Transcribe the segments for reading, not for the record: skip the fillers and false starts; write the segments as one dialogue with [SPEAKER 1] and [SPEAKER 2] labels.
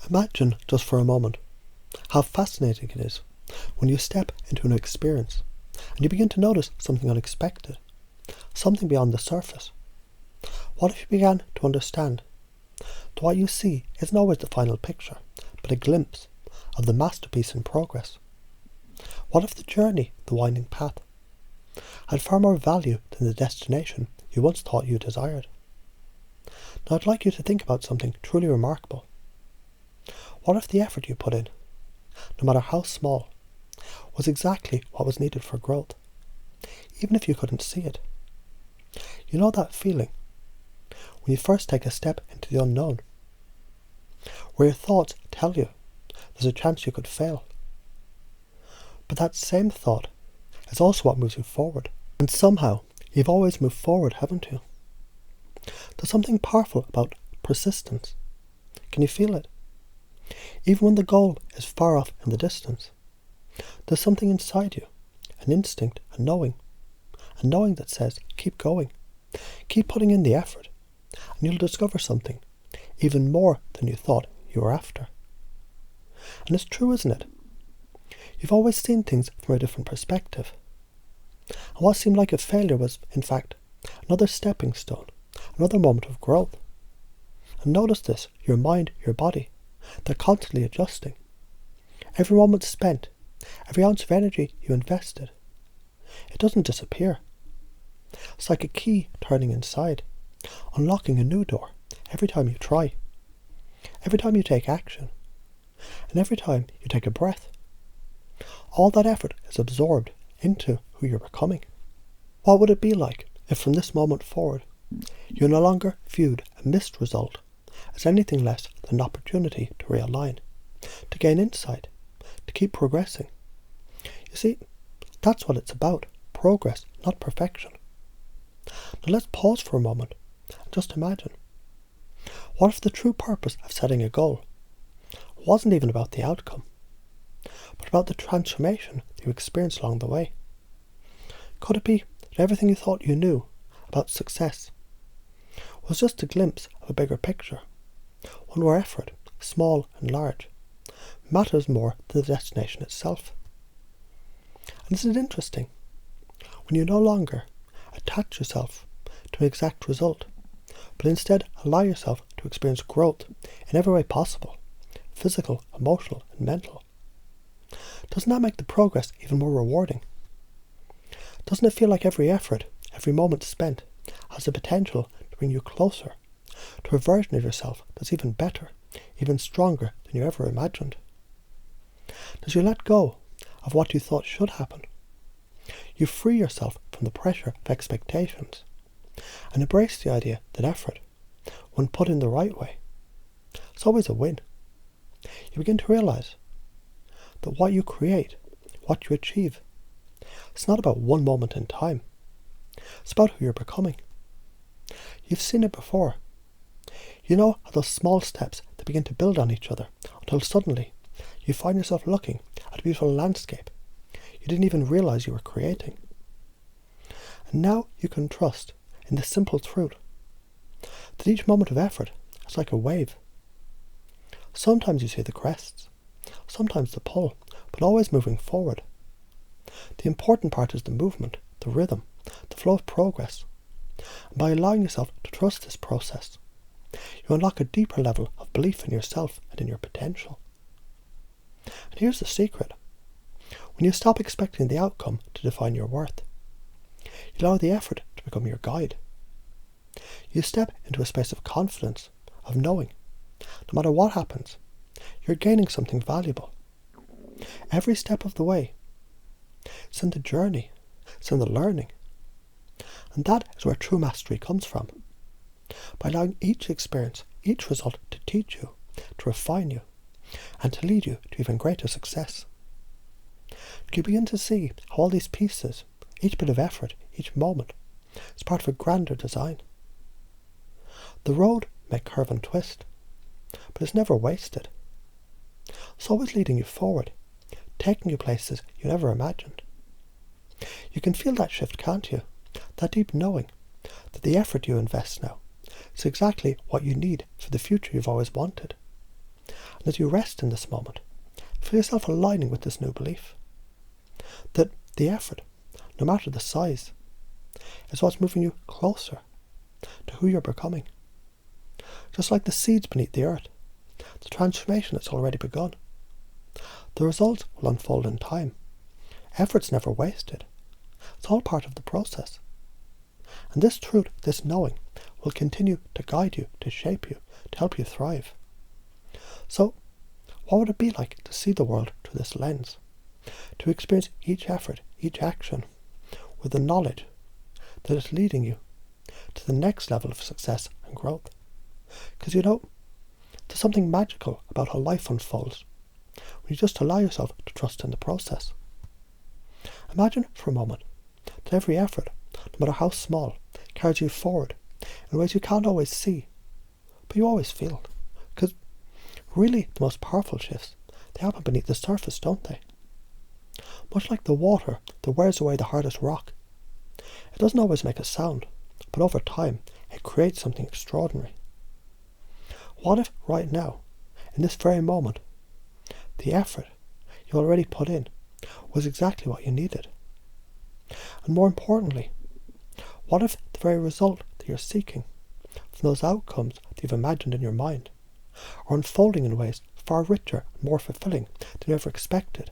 [SPEAKER 1] Imagine, just for a moment, how fascinating it is when you step into an experience and you begin to notice something unexpected, something beyond the surface. What if you began to understand that what you see isn't always the final picture, but a glimpse of the masterpiece in progress? What if the journey, the winding path, had far more value than the destination you once thought you desired? Now I'd like you to think about something truly remarkable. What if the effort you put in, no matter how small, was exactly what was needed for growth, even if you couldn't see it? You know that feeling when you first take a step into the unknown, where your thoughts tell you there's a chance you could fail. But that same thought is also what moves you forward. And somehow, you've always moved forward, haven't you? There's something powerful about persistence. Can you feel it? Even when the goal is far off in the distance, there's something inside you, an instinct, a knowing that says, keep going, keep putting in the effort, and you'll discover something even more than you thought you were after. And it's true, isn't it? You've always seen things from a different perspective. And what seemed like a failure was, in fact, another stepping stone, another moment of growth. And notice this, your mind, your body, they're constantly adjusting. Every moment spent, every ounce of energy you invested, it doesn't disappear. It's like a key turning inside, unlocking a new door every time you try, every time you take action, and every time you take a breath. All that effort is absorbed into who you're becoming. What would it be like if from this moment forward you no longer viewed a missed result as anything less than an opportunity to realign, to gain insight, to keep progressing? You see, that's what it's about, progress, not perfection. Now let's pause for a moment and just imagine. What if the true purpose of setting a goal wasn't even about the outcome, but about the transformation you experience along the way? Could it be that everything you thought you knew about success was just a glimpse of a bigger picture, one where effort, small and large, matters more than the destination itself? And isn't it interesting? When you no longer attach yourself to an exact result, but instead allow yourself to experience growth in every way possible, physical, emotional and mental, doesn't that make the progress even more rewarding? Doesn't it feel like every effort, every moment spent, has the potential to bring you closer to a version of yourself that's even better, even stronger than you ever imagined? As you let go of what you thought should happen, you free yourself from the pressure of expectations and embrace the idea that effort, when put in the right way, is always a win. You begin to realize that what you create, what you achieve, it's not about one moment in time. It's about who you're becoming. You've seen it before. You know how those small steps that begin to build on each other until suddenly you find yourself looking at a beautiful landscape you didn't even realize you were creating. And now you can trust in the simple truth that each moment of effort is like a wave. Sometimes you see the crests, sometimes the pull, but always moving forward. The important part is the movement, the rhythm, the flow of progress. And by allowing yourself to trust this process, you unlock a deeper level of belief in yourself and in your potential. And here's the secret. When you stop expecting the outcome to define your worth, you allow the effort to become your guide. You step into a space of confidence, of knowing, no matter what happens, you're gaining something valuable. Every step of the way, it's in the journey, it's in the learning. And that is where true mastery comes from. By allowing each experience, each result to teach you, to refine you, and to lead you to even greater success. You begin to see how all these pieces, each bit of effort, each moment, is part of a grander design. The road may curve and twist, but it's never wasted. It's always leading you forward, taking you places you never imagined. You can feel that shift, can't you? That deep knowing that the effort you invest now is exactly what you need for the future you've always wanted. And as you rest in this moment, feel yourself aligning with this new belief. That the effort, no matter the size, is what's moving you closer to who you're becoming. Just like the seeds beneath the earth, the transformation has already begun. The results will unfold in time. Effort's never wasted. It's all part of the process. And this truth, this knowing, will continue to guide you, to shape you, to help you thrive. So, what would it be like to see the world through this lens? To experience each effort, each action, with the knowledge that it's leading you to the next level of success and growth. Because there's something magical about how life unfolds when you just allow yourself to trust in the process. Imagine for a moment that every effort, no matter how small, carries you forward in ways you can't always see, but you always feel. Because really the most powerful shifts, they happen beneath the surface, don't they? Much like the water that wears away the hardest rock. It doesn't always make a sound, but over time it creates something extraordinary. What if right now, in this very moment, the effort you already put in was exactly what you needed? And more importantly, what if the very result that you're seeking from those outcomes that you've imagined in your mind are unfolding in ways far richer and more fulfilling than you ever expected?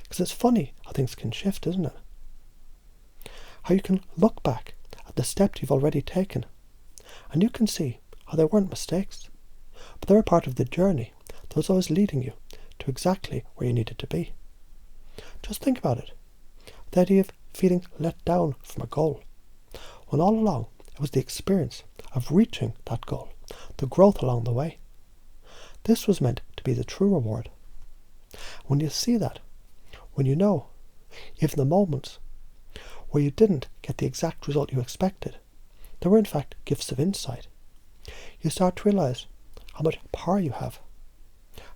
[SPEAKER 1] Because it's funny how things can shift, isn't it? How you can look back at the steps you've already taken and you can see how they weren't mistakes, but they were part of the journey that was always leading you to exactly where you needed to be. Just think about it. The idea of feeling let down from a goal, when all along it was the experience of reaching that goal, the growth along the way. This was meant to be the true reward. When you see that, when you know, even the moments where you didn't get the exact result you expected, they were in fact gifts of insight. You start to realize how much power you have,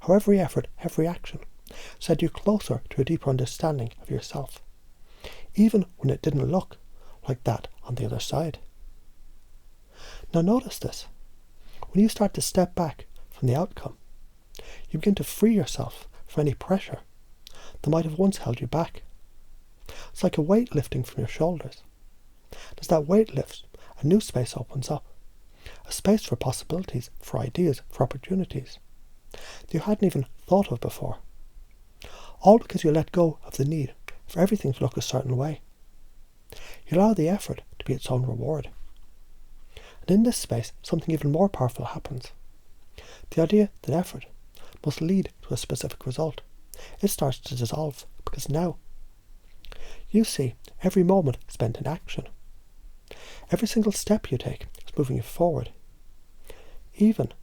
[SPEAKER 1] how every effort, every action set you closer to a deeper understanding of yourself, even when it didn't look like that on the other side. Now notice this. When you start to step back from the outcome, you begin to free yourself from any pressure that might have once held you back. It's like a weight lifting from your shoulders. As that weight lifts, a new space opens up. A space for possibilities, for ideas, for opportunities that you hadn't even thought of before. All because you let go of the need for everything to look a certain way. You allow the effort to be its own reward. And in this space, something even more powerful happens. The idea that effort must lead to a specific result, it starts to dissolve, because now you see every moment spent in action. Every single step you take is moving you forward, even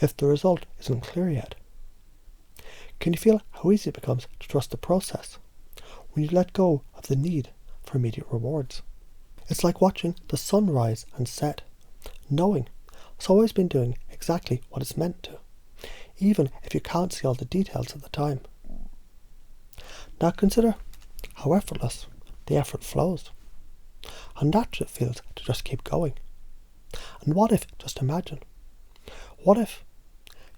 [SPEAKER 1] if the result isn't clear yet. Can you feel how easy it becomes to trust the process when you let go of the need for immediate rewards? It's like watching the sun rise and set, knowing it's always been doing exactly what it's meant to, even if you can't see all the details at the time. Now consider how effortless the effort flows, how natural it feels to just keep going. And what if, just imagine, what if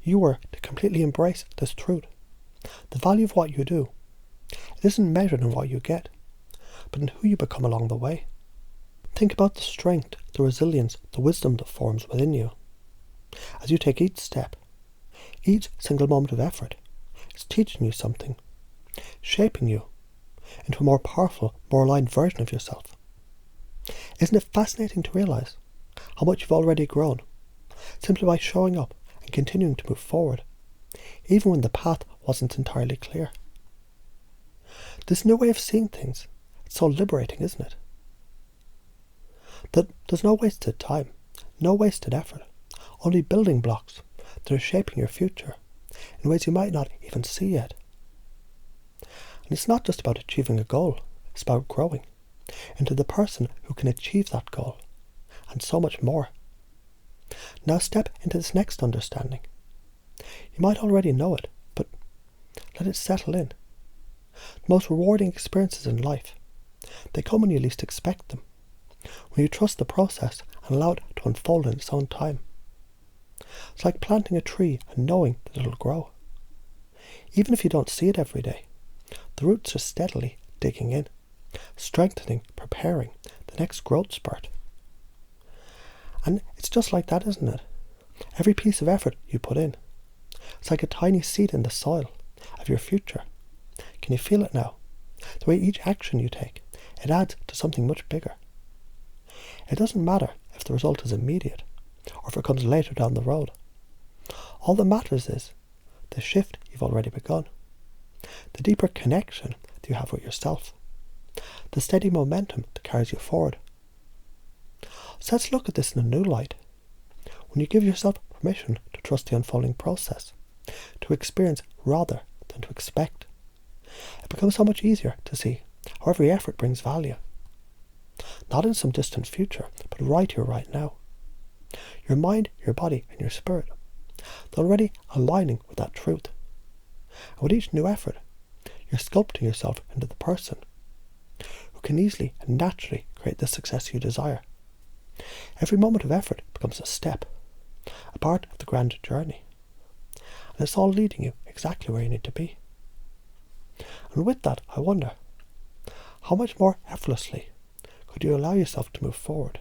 [SPEAKER 1] you were to completely embrace this truth? The value of what you do, it isn't measured in what you get, but in who you become along the way. Think about the strength, the resilience, the wisdom that forms within you. As you take each step, each single moment of effort is teaching you something, shaping you into a more powerful, more aligned version of yourself. Isn't it fascinating to realize how much you've already grown, simply by showing up and continuing to move forward, even when the path wasn't entirely clear? This new way of seeing things, it's so liberating, isn't it? That there's no wasted time, no wasted effort, only building blocks that are shaping your future in ways you might not even see yet. And it's not just about achieving a goal, it's about growing into the person who can achieve that goal, and so much more. Now step into this next understanding. You might already know it, but let it settle in. The most rewarding experiences in life, they come when you least expect them, when you trust the process and allow it to unfold in its own time. It's like planting a tree and knowing that it'll grow. Even if you don't see it every day, the roots are steadily digging in, strengthening, preparing the next growth spurt. And it's just like that, isn't it? Every piece of effort you put in, it's like a tiny seed in the soil of your future. Can you feel it now? The way each action you take, it adds to something much bigger. It doesn't matter if the result is immediate or if it comes later down the road. All that matters is the shift you've already begun, the deeper connection that you have with yourself, the steady momentum that carries you forward. So let's look at this in a new light. When you give yourself permission to trust the unfolding process, to experience rather than to expect, it becomes so much easier to see how every effort brings value. Not in some distant future, but right here, right now. Your mind, your body, and your spirit, they're already aligning with that truth. And with each new effort, you're sculpting yourself into the person who can easily and naturally create the success you desire. Every moment of effort becomes a step, a part of the grand journey. And it's all leading you exactly where you need to be. And with that, I wonder, how much more effortlessly could you allow yourself to move forward,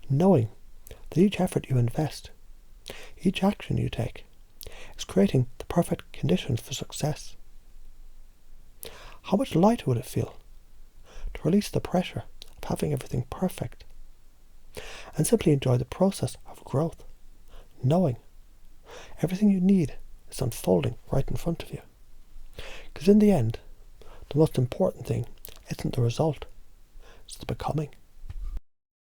[SPEAKER 1] knowing that each effort you invest, each action you take, is creating the perfect conditions for success? How much lighter would it feel to release the pressure of having everything perfect and simply enjoy the process of growth, knowing everything you need is unfolding right in front of you? Because in the end, the most important thing isn't the result, it's the becoming.